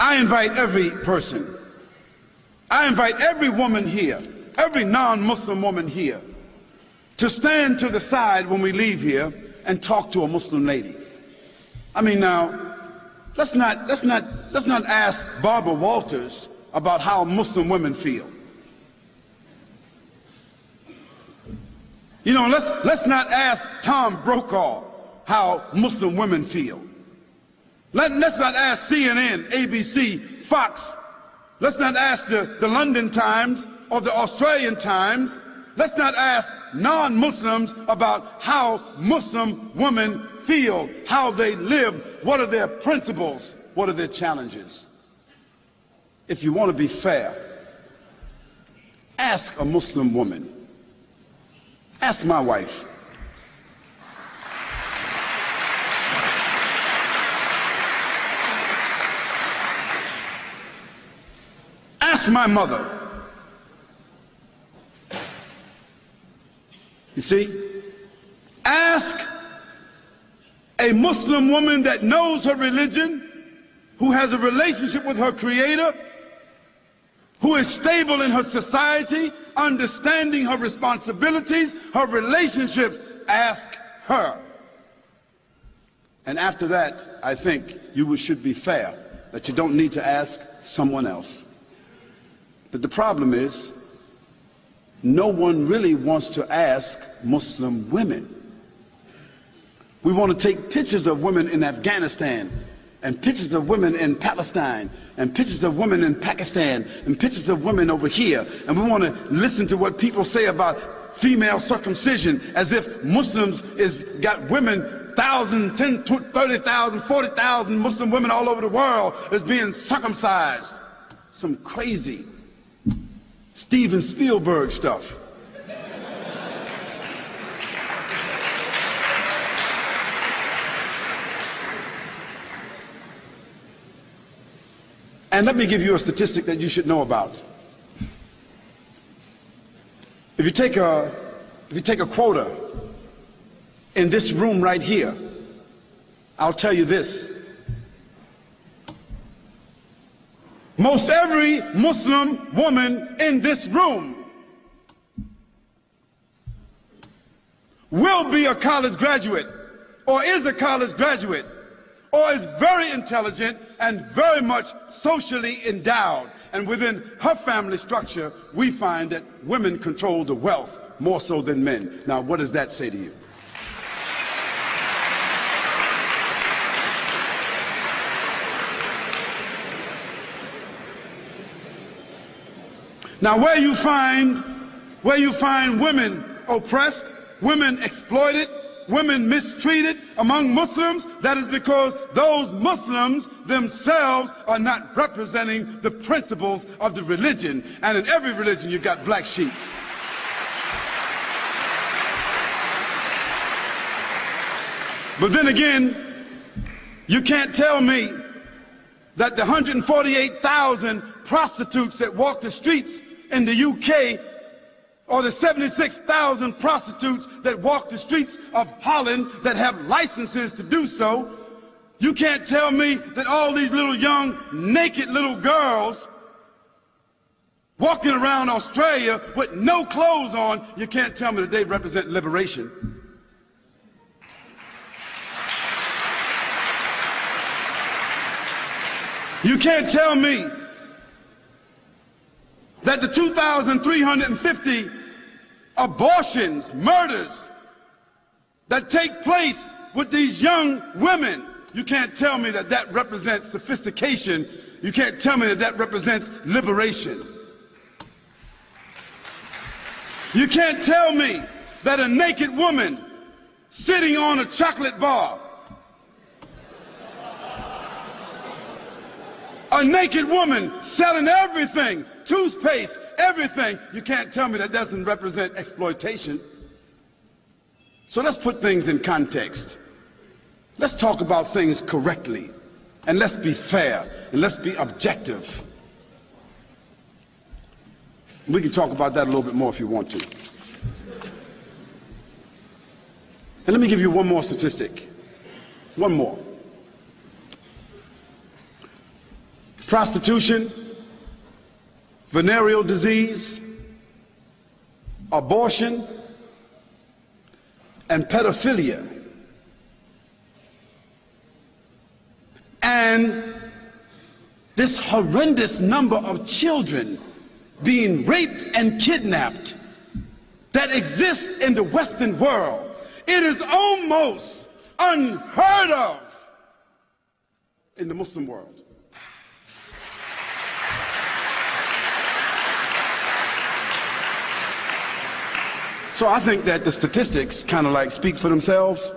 I invite every person, I invite every woman here, every non-Muslim woman here, to stand to the side when we leave here and talk to a Muslim lady. I mean, now, let's not ask Barbara Walters about how Muslim women feel. You know, let's not ask Tom Brokaw how Muslim women feel. Let's not ask CNN, ABC, Fox. Let's not ask the London Times or the Australian Times. Let's not ask non-Muslims about how Muslim women feel, how they live, what are their principles, what are their challenges. If you want to be fair, ask a Muslim woman. Ask my wife. Ask my mother. You see? Ask a Muslim woman that knows her religion, who has a relationship with her Creator, who is stable in her society, understanding her responsibilities, her relationships. Ask her. And after that, I think you should be fair, that you don't need to ask someone else. But the problem is, no one really wants to ask Muslim women. We want to take pictures of women in Afghanistan, and pictures of women in Palestine, and pictures of women in Pakistan, and pictures of women over here, and we want to listen to what people say about female circumcision, as if Muslims got women, 1,000, 10, 30,000, 40,000 Muslim women all over the world is being circumcised. Some crazy Steven Spielberg stuff. And let me give you a statistic that you should know about. If you take a quota in this room right here, I'll tell you this. Most every Muslim woman in this room will be a college graduate, or is a college graduate, or is very intelligent and very much socially endowed. And within her family structure, we find that women control the wealth more so than men. Now, what does that say to you? Now, where you find women oppressed, women exploited, women mistreated among Muslims, that is because those Muslims themselves are not representing the principles of the religion. And in every religion, you've got black sheep. But then again, you can't tell me that the 148,000 prostitutes that walk the streets in the UK, or the 76,000 prostitutes that walk the streets of Holland that have licenses to do so, you can't tell me that all these little young naked little girls walking around Australia with no clothes on, you can't tell me that they represent liberation. You can't tell me that the 2,350 abortions, murders that take place with these young women, you can't tell me that that represents sophistication. You can't tell me that that represents liberation. You can't tell me that a naked woman sitting on a chocolate bar, a naked woman selling everything, toothpaste, everything, you can't tell me that doesn't represent exploitation. So let's put things in context. Let's talk about things correctly, and let's be fair, and let's be objective. We can talk about that a little bit more if you want to. And let me give you one more statistic. One more. prostitution, venereal disease, abortion, and pedophilia. And this horrendous number of children being raped and kidnapped that exists in the Western world. It is almost unheard of in the Muslim world. So I think that the statistics kind of like speak for themselves.